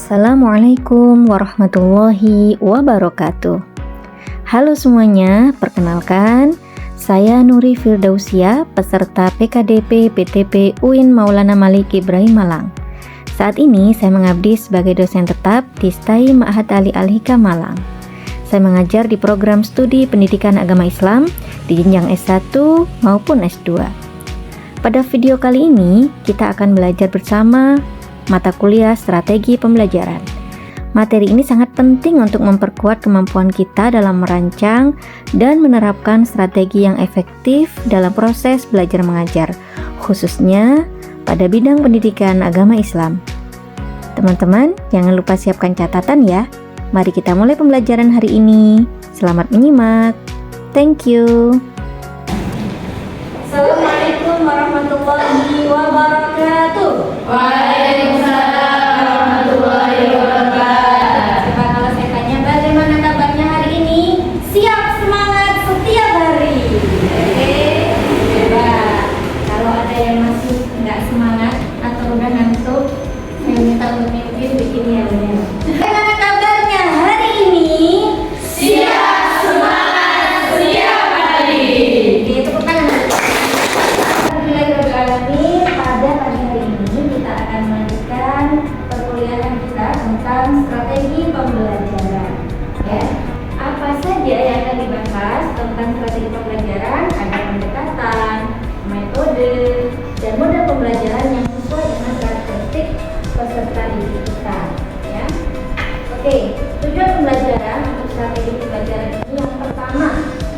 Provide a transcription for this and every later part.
Assalamualaikum warahmatullahi wabarakatuh. Halo semuanya, perkenalkan saya Nuri Firdausia, peserta PKDP PTP UIN Maulana Malik Ibrahim Malang. Saat ini saya mengabdi sebagai dosen tetap di STAI Ma'had Ali Al-Hikam Malang. Saya mengajar di program studi pendidikan agama Islam di jenjang S1 maupun S2. Pada video kali ini kita akan belajar bersama mata kuliah strategi pembelajaran. Materi ini sangat penting untuk memperkuat kemampuan kita dalam merancang dan menerapkan strategi yang efektif dalam proses belajar mengajar, khususnya pada bidang pendidikan agama Islam. Teman-teman, jangan lupa siapkan catatan ya. Mari kita mulai pembelajaran hari ini. Selamat menyimak. Thank you. Assalamualaikum warahmatullahi wabarakatuh. Waalaikumsalam warahmatullahi wabarakatuh. Coba kalau saya tanya bagaimana kabarnya hari ini? Siap semangat setiap hari. Oke. Coba kalau ada yang masih nggak semangat atau udah ngantuk, saya minta untuk mimpin bikin ya. Bagaimana kabarnya hari ini? Siap semangat setiap hari. Oke, tepuk tangan. Alhamdulillahirrahmanirrahim. Pada pagi hari ini kita akan melanjutkan perkuliahan kita tentang strategi pembelajaran. Ya, apa saja yang akan dibahas tentang strategi pembelajaran? Ada pendekatan, metode, dan model pembelajaran yang sesuai dengan karakteristik peserta didik kita. Ya, oke. Tujuan pembelajaran untuk strategi pembelajaran ini yang pertama,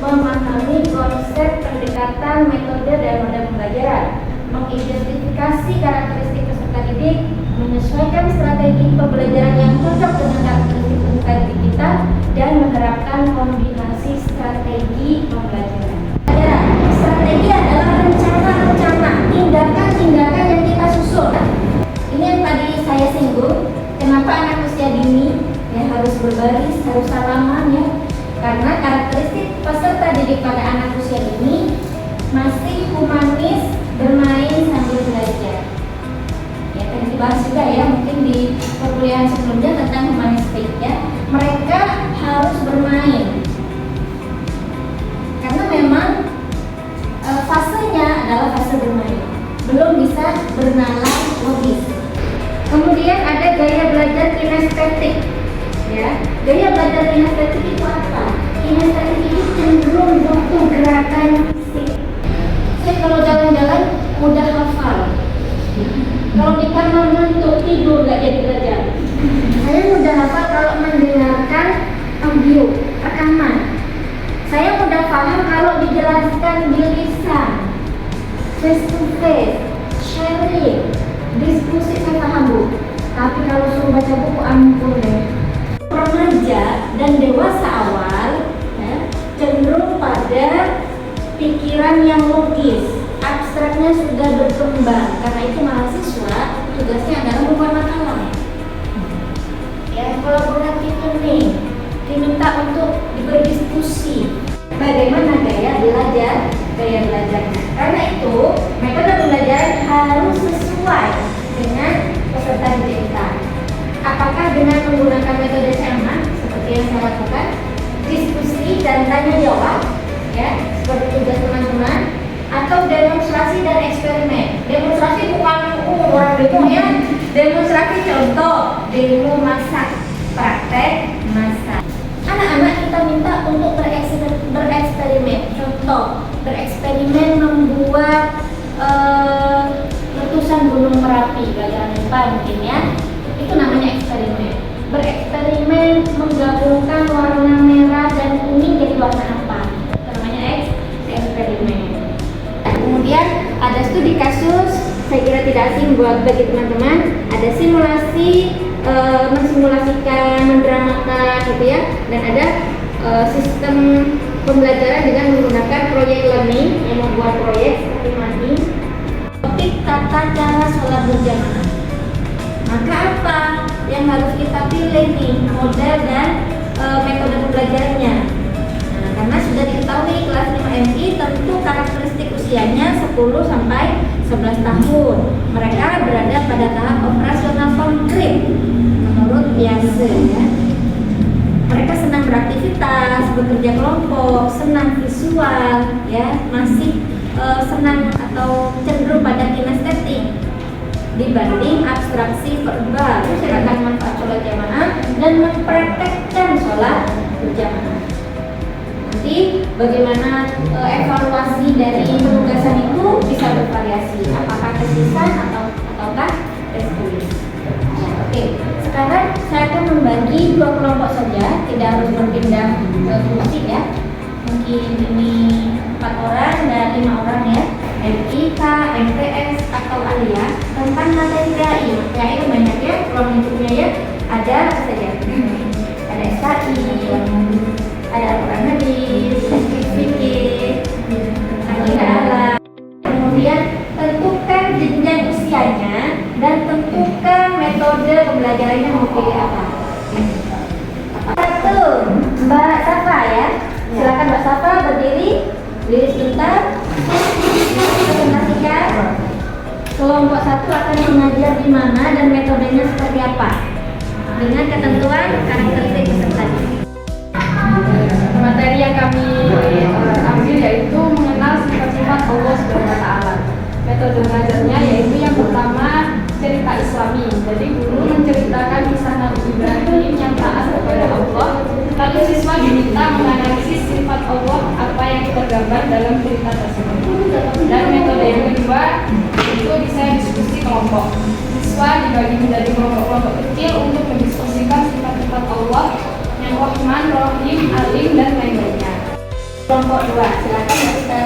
memahami konsep pendekatan, metode, dan model pembelajaran, mengidentifikasi karakteristik peserta didik, menyesuaikan strategi pembelajaran yang cocok dengan karakteristik peserta didik kita, dan menerapkan kombinasi strategi pembelajaran. Strategi adalah rencana-rencana, tindakan-tindakan yang kita susun. Ini yang tadi saya singgung, kenapa anak usia dini ya harus berbaris, harus salaman ya, karena karakteristik peserta didik pada anak usia dini masih humanis, bermain sambil belajar. Ya, tadi dibahas juga ya, mungkin di perkuliahan sebelumnya tentang humanistik ya. Mereka harus bermain. Karena memang fasenya adalah fase bermain. Belum bisa bernalar logis. Kemudian ada gaya belajar kinestetik. Ya, gaya belajar kinestetik itu apa? Kinestetik itu cenderung butuh gerakan fisik. Saya kalau jalan-jalan mudah hafal. Kalau di kamar ngantuk tidur nggak jadi belajar. Saya mudah hafal kalau mendengarkan audio rekaman. Saya mudah paham kalau dijelaskan di lisan, face to face, sharing, diskusi saya paham Bu. Tapi kalau suruh baca buku ampun deh. Remaja dan dewasa awal ya, cenderung pada pikiran yang logis, abstraknya sudah berkembang. Karena itu mahasiswa tugasnya adalah membuat makalah. Ya, kolaboratif learning, diminta untuk berdiskusi. Bagaimana gaya belajarnya? Karena itu metode pembelajaran harus sesuai dengan peserta didik kita. Apakah dengan menggunakan metode sama seperti yang saya lakukan, diskusi dan tanya jawab, ya, seperti tugas teman-teman, atau demonstrasi dan eksperimen. Demonstrasi bukan orang demo ya, demonstrasi contoh, demo masak, praktek masak. Anak-anak kita minta untuk bereksperimen, contoh bereksperimen membuat letusan gunung Merapi, pelajaran IPA mungkin ya. Itu namanya eksperimen. Bereksperimen menggabungkan warna merah dan kuning jadi warna apa? Itu namanya eksperimen. Kemudian ada studi kasus, saya kira tidak asing bagi teman-teman. Ada simulasi, mensimulasikan, mendramakan gitu ya. Dan ada sistem pembelajaran dengan menggunakan proyek learning yang membuat proyek seperti mapping. Topik tata cara sholat berjamaah. Maka apa yang harus kita pilih nih, model dan metode pembelajarannya? Nah, karena sudah diketahui kelas 5 MI tentu karakteristik usianya 10 sampai 11 tahun. Mereka berada pada tahap operasional konkret menurut biasa ya. Mereka senang beraktivitas, bekerja kelompok, senang visual ya, masih senang atau cenderung pada kinestetik dibanding abstraksi verbal. Silakan manfaat sholat jamaah dan mempraktekkan sholat berjamaah. Nanti bagaimana evaluasi dari penugasan itu bisa bervariasi, apakah tersisan ataukah tes tulis. Oke, sekarang saya akan membagi 2 kelompok saja, tidak harus berpindah fungsi ya. Mungkin ini 4 orang dan 5 orang ya. MIK, MTS atau Alia tentang materi PAI. PAI banyak ya, ruang lingkupnya ya. Ada apa saja? Ada SKI, ada Al-Quran Hadis, fikih, akidah. Kemudian tentukan jenjang usianya dan tentukan metode pembelajarannya mau pilih apa. Satu, Mbak Safa ya. Silakan Mbak Safa berdiri sebentar. Presentasikan. Kelompok 1 akan mengajar di mana dan metodenya seperti apa dengan ketentuan karakteristik pesertanya. Materi yang kami ambil yaitu mengenal sifat-sifat Allah SWT. Metode mengajarnya yaitu yang pertama cerita Islami. Jadi guru menceritakan kisah Nabi Ibrahim yang taat kepada Allah. Lalu siswa diminta menganalisis sifat Allah apa yang tergambar dalam cerita tersebut. Dan metode yang kedua itu bisa diskusi kelompok. Siswa dibagi menjadi kelompok-kelompok kecil untuk mendiskusikan sifat-sifat Allah yang Rahman, Rahim, Alim dan lain-lainnya. Kelompok 2, silakan kita.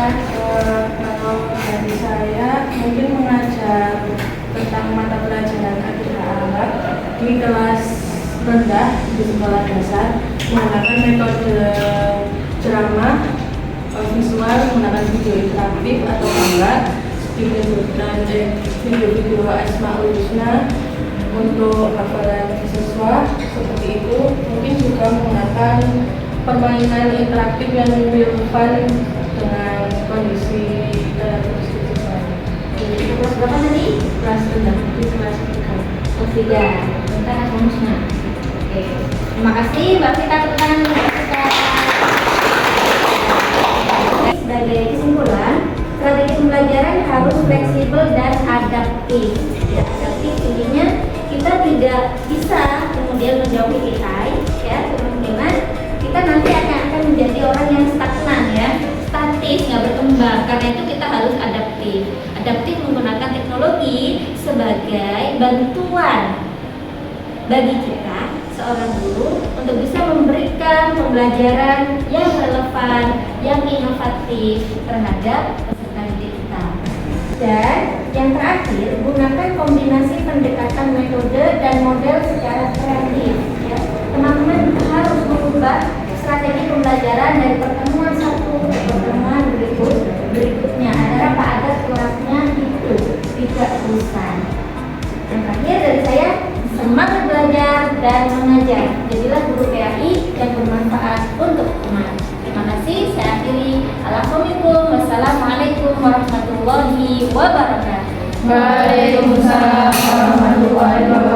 Kalau dari saya mungkin mengajar tentang mata pelajaran akidah Arab di kelas rendah di sekolah dasar menggunakan metode ceramah visual, menggunakan video interaktif atau gambar dan video-video Asmaul Husna untuk hafalan siswa seperti itu. Mungkin juga menggunakan permainan interaktif yang relevan dengan kondisi siswa. Kelas berapa tadi? Kelas rendah di kelas 3. Tentang Asmaul Husna. Oke. Terima kasih Mbak Vita, tepuk tangan untuk kita. Sebagai kesimpulan, strategi pembelajaran harus fleksibel dan adaptif. Ya, adaptif intinya kita tidak bisa kemudian menjauhi AI ya, kemungkinan kita nanti akan menjadi orang yang stagnan ya, statis, nggak berkembang. Karena itu kita harus adaptif. Adaptif menggunakan teknologi sebagai bantuan bagi kita seorang guru untuk bisa memberikan pembelajaran yang relevan, yang inovatif terhadap peserta didik kita. Dan yang terakhir, gunakan kombinasi pendekatan metode dan model secara kreatif. Ya. Teman-teman harus mengubah strategi pembelajaran dari pertemuan satu ke pertemuan berikutnya agar kelasnya itu tidak bosan. Yang terakhir dari saya, semangat belajar dan mengajar. Jadilah guru PAI yang bermanfaat untuk umat. Terima kasih. Saya akhiri. Wassalamualaikum warahmatullahi wabarakatuh. Waalaikumsalam warahmatullahi wabarakatuh.